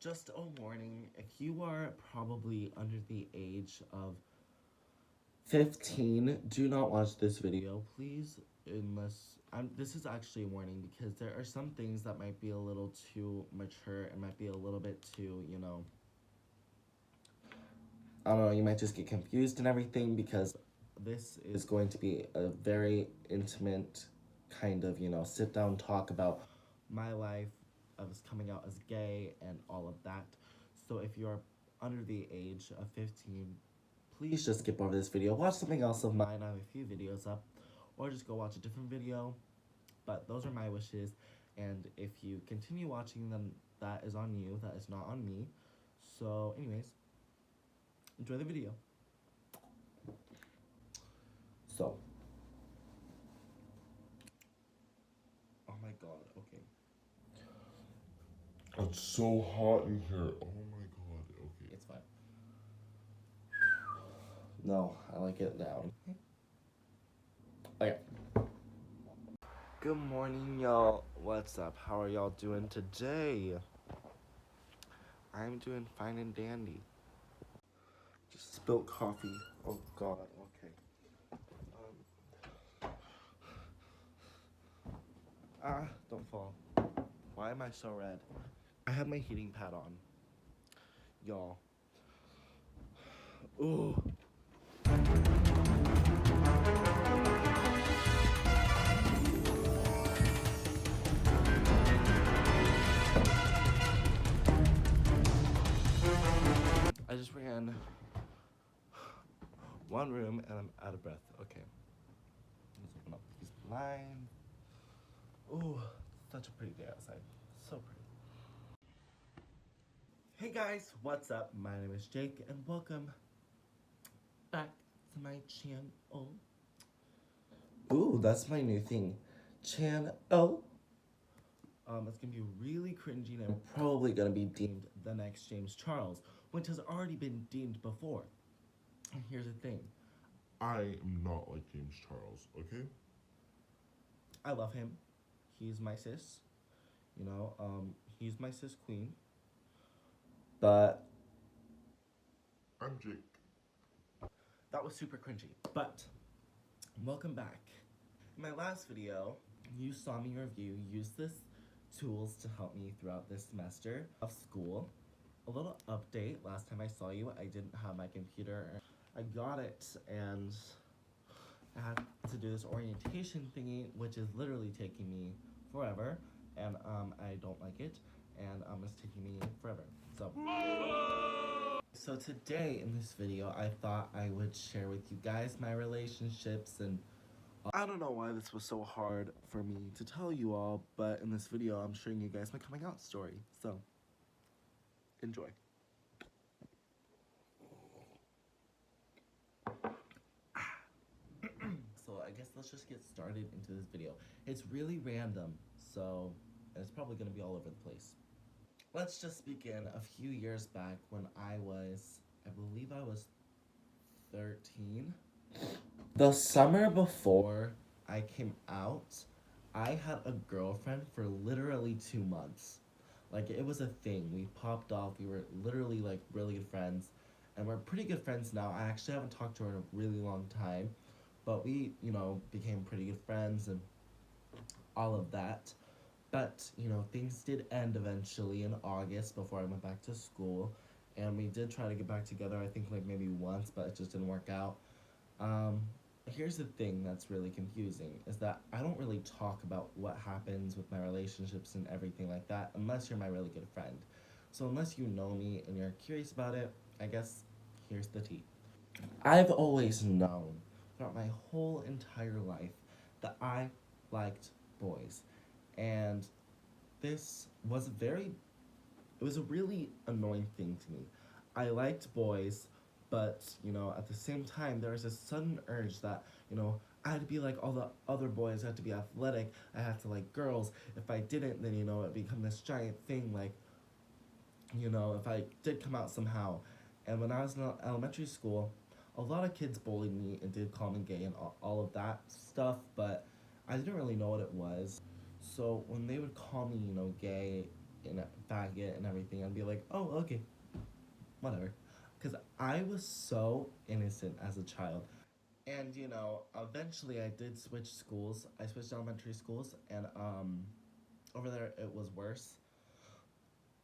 Just a warning, if you are probably under the age of 15, do not watch this video, please, unless this is actually a warning because there are some things that might be a little too mature and might be a little bit too, I don't know, you might just get confused and everything because this is going to be a very intimate kind of, sit down talk about my life of coming out as gay and all of that. So if you're under the age of 15, please just skip over this video. Watch something else of mine. I have a few videos up. Or just go watch a different video. But those are my wishes. And if you continue watching them, that is on you. That is not on me. So anyways, enjoy the video. So. Oh my god, okay. It's so hot in here. Oh my god. Okay. It's fine. No, I like it down. Okay. Good morning, y'all. What's up? How are y'all doing today? I'm doing fine and dandy. Just spilled coffee. Oh god, okay. Don't fall. Why am I so red? I have my heating pad on. Y'all. Ooh. I just ran one room and I'm out of breath. Okay. Let's open up these blinds. Ooh, such a pretty day outside. So pretty. Hey guys, what's up? My name is Jake and welcome back to my channel. Ooh, that's my new thing. Channel. It's gonna be really cringy and I'm probably gonna be deemed the next James Charles, which has already been deemed before. And here's the thing. I am not like James Charles, okay? I love him. He's my sis. He's my sis queen. But I'm Jake. that was super cringy. But welcome back. In my last video, you saw me use this tools to help me throughout this semester of school. A little update, last time I saw you, I didn't have my computer. I got it and I had to do this orientation thingy, which is literally taking me forever, and I don't like it, and it's taking me forever. So today in this video, I thought I would share with you guys my relationships and I don't know why this was so hard for me to tell you all, but in this video, I'm showing you guys my coming out story. So, enjoy. So I guess let's just get started into this video. It's really random, so it's probably gonna be all over the place. Let's just begin a few years back when I believe I was 13. The summer before I came out, I had a girlfriend for literally 2 months. Like, it was a thing. We popped off. We were literally, like, really good friends. And we're pretty good friends now. I actually haven't talked to her in a really long time. But we, became pretty good friends and all of that. But, things did end eventually in August before I went back to school. And we did try to get back together, I think, like, maybe once, but it just didn't work out. Here's the thing that's really confusing, is that I don't really talk about what happens with my relationships and everything like that unless you're my really good friend. So unless you know me and you're curious about it, I guess here's the tea. I've always known throughout my whole entire life that I liked boys. And this was it was a really annoying thing to me. I liked boys, but, at the same time, there was a sudden urge that, I had to be like all the other boys, I had to be athletic, I had to like girls. If I didn't, then, it'd become this giant thing, like, if I did come out somehow. And when I was in elementary school, a lot of kids bullied me and did call me gay and all of that stuff, but I didn't really know what it was. So when they would call me, gay, in a faggot and everything, I'd be like, oh, okay, whatever. Because I was so innocent as a child. And, eventually I did switch schools. I switched elementary schools, and over there it was worse.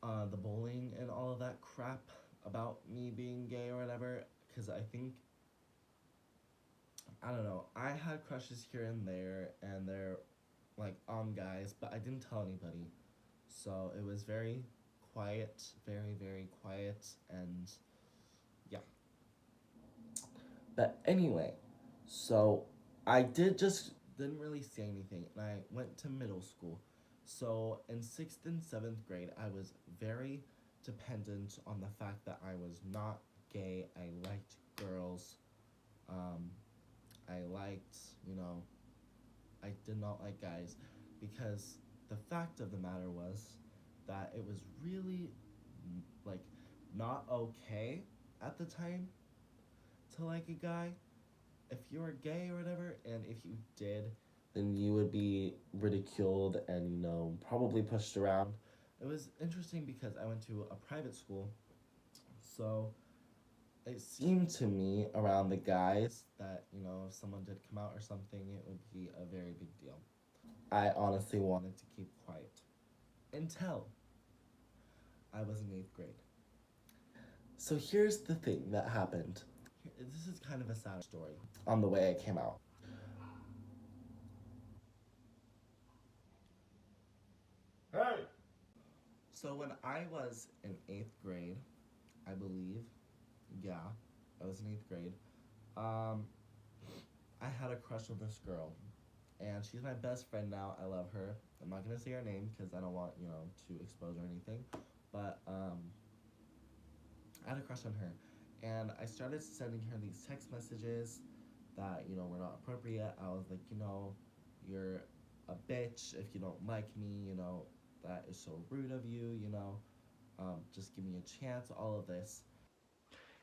The bullying and all of that crap about me being gay or whatever. Because I think, I don't know, I had crushes here and there, and they're like on guys, but I didn't tell anybody. So it was very quiet, very, very quiet, and yeah. But anyway, so I didn't really say anything, and I went to middle school. So in sixth and seventh grade, I was very dependent on the fact that I was not gay. I liked girls. Um, I liked, I did not like guys, because the fact of the matter was that it was really like not okay at the time to like a guy if you were gay or whatever, and if you did, then you would be ridiculed and, probably pushed around. It was interesting because I went to a private school, so it seemed to me around the guys that, if someone did come out or something, it would be a very big deal. I honestly wanted to keep quiet until I was in eighth grade. So here's the thing that happened. This is kind of a sad story on the way I came out. Hey! So when I was in eighth grade, I believe, yeah, I was in eighth grade. Um, I had a crush on this girl, and she's my best friend now. I love her. I'm not gonna say her name because I don't want to expose or anything, but I had a crush on her, and I started sending her these text messages that were not appropriate. I was like, you're a bitch if you don't like me. That is so rude of you. Just give me a chance. All of this.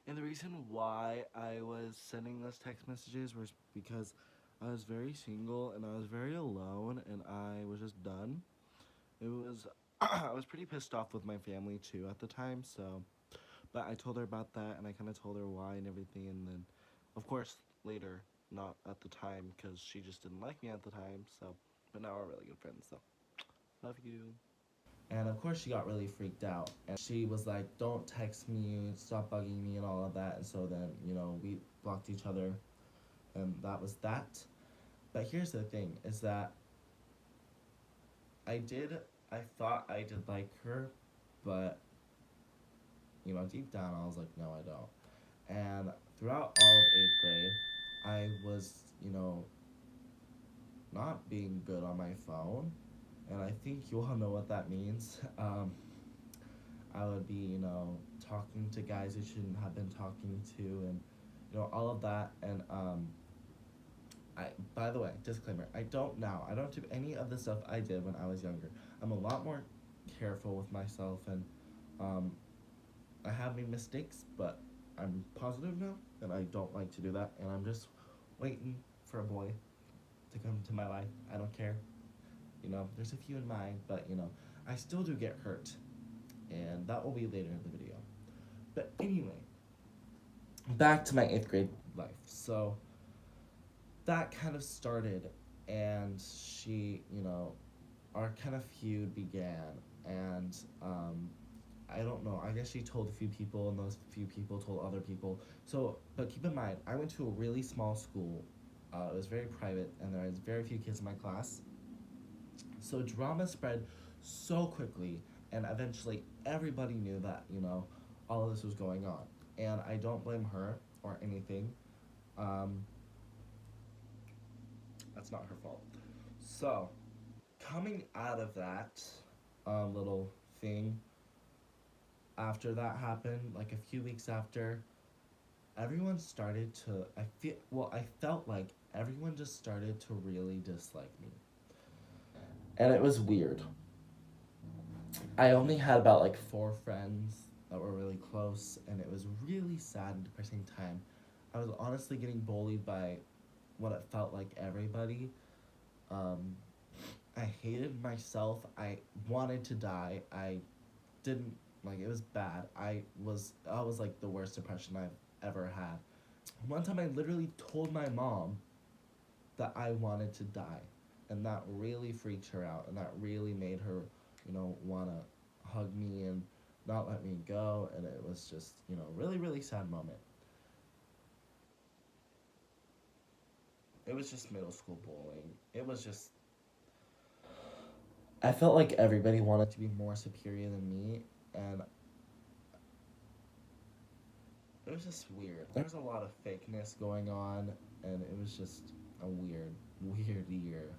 And the reason why I was sending those text messages was because I was very single and I was very alone and I was just done. It was I was pretty pissed off with my family too at the time, so but I told her about that and I kind of told her why and everything, and then of course later, not at the time because she just didn't like me at the time, so but now we're really good friends, so love you. And of course, she got really freaked out. And she was like, don't text me, stop bugging me, and all of that. And so then, we blocked each other. And that was that. But here's the thing is that I did, I thought I did like her, but, deep down, I was like, no, I don't. And throughout all of eighth grade, I was, not being good on my phone. And I think you all know what that means. I would be, talking to guys who shouldn't have been talking to, and all of that. And I, by the way, disclaimer: I don't now. I don't do any of the stuff I did when I was younger. I'm a lot more careful with myself, and um, I have made mistakes, but I'm positive now, and I don't like to do that. And I'm just waiting for a boy to come to my life. I don't care. There's a few in mind, but I still do get hurt, and that will be later in the video. But anyway, back to my eighth grade life. So that kind of started, and she, our kind of feud began, and I don't know. I guess she told a few people, and those few people told other people. So, but keep in mind, I went to a really small school. It was very private, and there was very few kids in my class. So drama spread so quickly, and eventually everybody knew that, all of this was going on. And I don't blame her or anything. Um, that's not her fault. So, coming out of that little thing, after that happened, like a few weeks after, everyone started to, I felt like everyone just started to really dislike me. And it was weird. I only had about like four friends that were really close, and it was really sad and depressing time. I was honestly getting bullied by what it felt like everybody. Um, I hated myself. I wanted to die. I didn't like it was bad. I was like the worst depression I've ever had. One time I literally told my mom that I wanted to die, and that really freaked her out, and that really made her, want to hug me and not let me go, and it was just, really really sad moment. It was just middle school bullying. It was just I felt like everybody wanted to be more superior than me, and it was just weird. There was a lot of fakeness going on, and it was just a weird, weird year.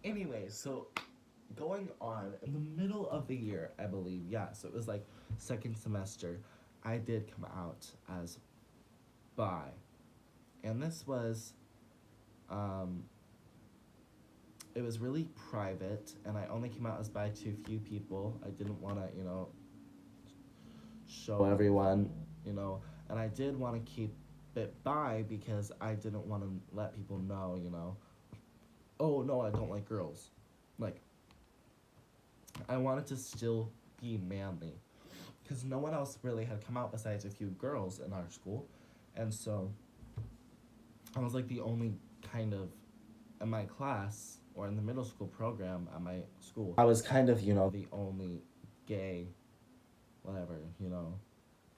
Anyway, so going on in the middle of the year, I believe, yeah, so it was like second semester, I did come out as bi. And this was, um, it was really private, and I only came out as bi to a few people. I didn't want to, show everyone, you know, and I did want to keep it bi because I didn't want to let people know, oh no, I don't like girls. Like, I wanted to still be manly because no one else really had come out besides a few girls in our school, and so I was like the only kind of in my class or in the middle school program at my school. I was kind of, the only gay, whatever,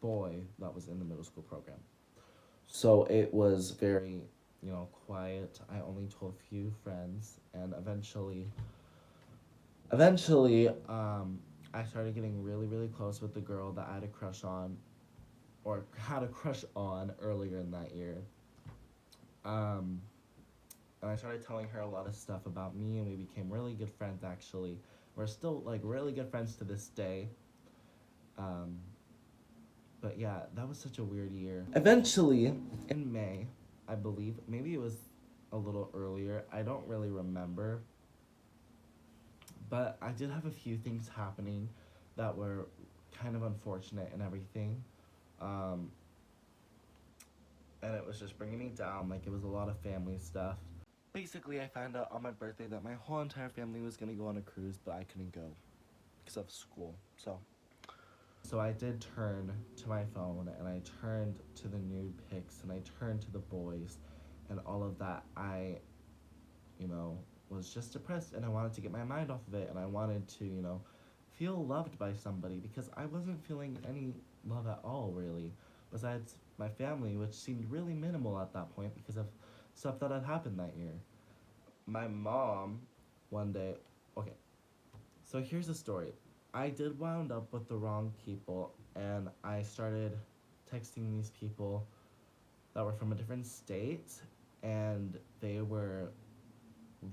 boy that was in the middle school program. So it was very, quiet. I only told a few friends, and eventually, I started getting really, really close with the girl that I had a crush on, or had a crush on earlier in that year. Um, and I started telling her a lot of stuff about me, and we became really good friends. Actually, we're still like really good friends to this day. Um, but yeah, that was such a weird year. Eventually, in May, I believe, maybe it was a little earlier. I don't really remember. But I did have a few things happening that were kind of unfortunate and everything. Um, and it was just bringing me down. Like, it was a lot of family stuff. Basically, I found out on my birthday that my whole entire family was gonna go on a cruise, but I couldn't go because of school. So I did turn to my phone, and I turned to the nude pics, and I turned to the boys, and all of that. I, you know, was just depressed, and I wanted to get my mind off of it, and I wanted to, feel loved by somebody because I wasn't feeling any love at all, really, besides my family, which seemed really minimal at that point because of stuff that had happened that year. My mom, one day, okay, so here's the story. I did wound up with the wrong people, and I started texting these people that were from a different state, and they were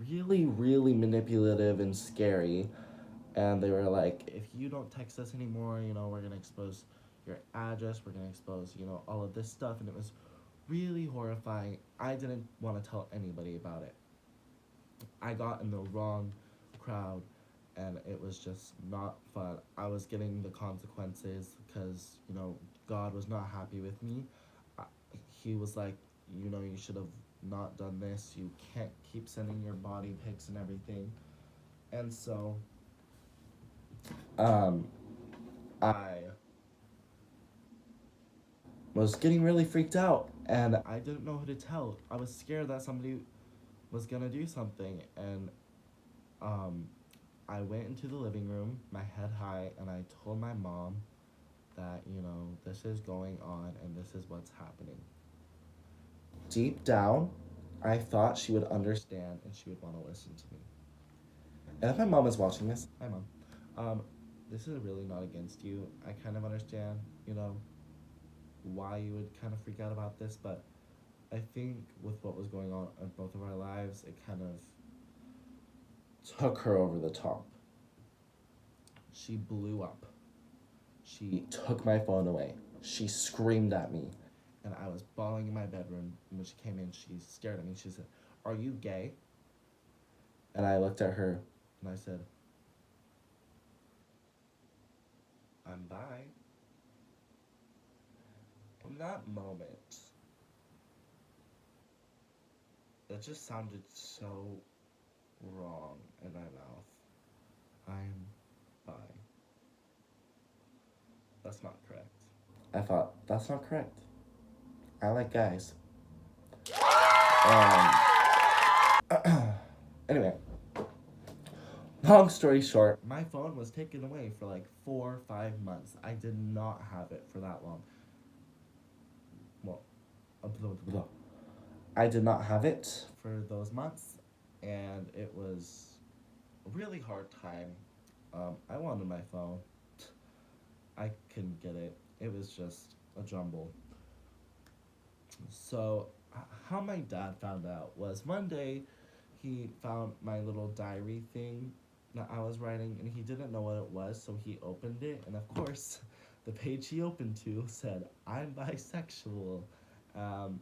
really, really manipulative and scary. And they were like, if you don't text us anymore, we're gonna expose your address, we're gonna expose, all of this stuff. And it was really horrifying. I didn't want to tell anybody about it. I got in the wrong crowd, and it was just not fun. I was getting the consequences because, God was not happy with me. I, he was like, you should have not done this. You can't keep sending your body pics and everything. And so, um, I was getting really freaked out, and I didn't know who to tell. I was scared that somebody was gonna do something, and um, I went into the living room, my head high, and I told my mom that, this is going on and this is what's happening. Deep down, I thought she would understand and she would want to listen to me. And if my mom is watching this, hi mom, um, this is really not against you. I kind of understand, why you would kind of freak out about this, but I think with what was going on in both of our lives, it kind of took her over the top. She blew up. She took my phone away. She screamed at me. And I was bawling in my bedroom. And when she came in, she stared at me. She said, "Are you gay?" And I looked at her and I said, "I'm bi." In that moment, it just sounded so wrong in my mouth. I'm bi. That's not correct. I thought, that's not correct. I like guys. Anyway, long story short, my phone was taken away for like 4 or 5 months. I did not have it for that long. Well, blah, blah, blah. I did not have it for those months, and it was a really hard time. I wanted my phone. I couldn't get it. It was just a jumble. So, how my dad found out was one day he found my little diary thing that I was writing, and he didn't know what it was, so he opened it, and of course, the page he opened to said, "I'm bisexual." Um,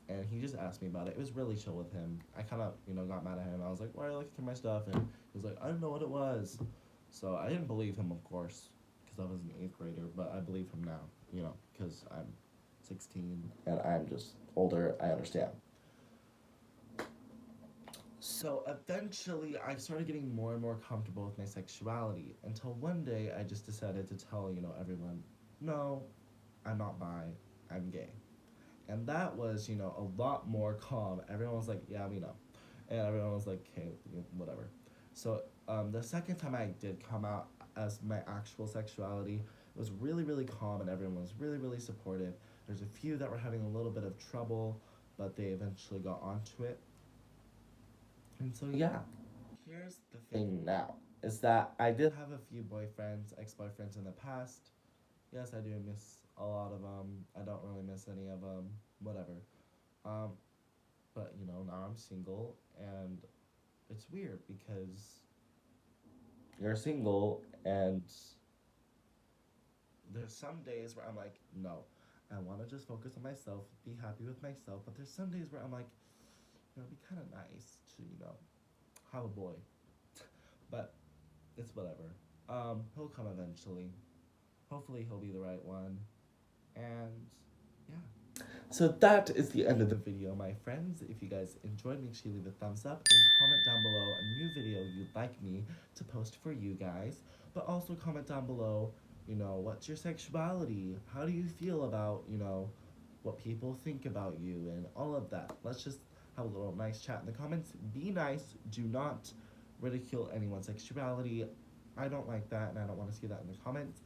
and he just asked me about it. It was really chill with him. I kind of, got mad at him. I was like, "Why are you looking through my stuff?" And he was like, "I didn't know what it was." So I didn't believe him, of course, because I was an 8th grader, but I believe him now, because I'm 16 and I'm just older. I understand. So eventually, I started getting more and more comfortable with my sexuality until one day I just decided to tell, everyone, no, I'm not bi, I'm gay. And that was, a lot more calm. Everyone was like, yeah, we know. And everyone was like, okay, whatever. So the second time I did come out as my actual sexuality, it was really, really calm and everyone was really, really supportive. There's a few that were having a little bit of trouble, but they eventually got onto it. And so, yeah. Here's the thing now is that I did have a few boyfriends, ex boyfriends in the past. Yes, I do miss a lot of them. I don't really miss any of them. Whatever. Um, but now I'm single, and it's weird because you're single, and there's some days where I'm like, no, I want to just focus on myself, be happy with myself. But there's some days where I'm like, it'd be kind of nice to, have a boy. But it's whatever. He'll come eventually. Hopefully, he'll be the right one. And yeah. So that is the end of the video, my friends. If you guys enjoyed, make sure you leave a thumbs up and comment down below a new video you'd like me to post for you guys. But also comment down below, what's your sexuality? How do you feel about, what people think about you and all of that. Let's just have a little nice chat in the comments. Be nice. Do not ridicule anyone's sexuality. I don't like that, and I don't want to see that in the comments.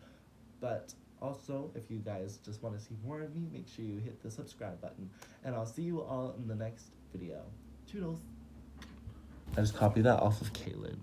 But also, if you guys just want to see more of me, make sure you hit the subscribe button. And I'll see you all in the next video. Toodles. I just copied that off of Kaylin.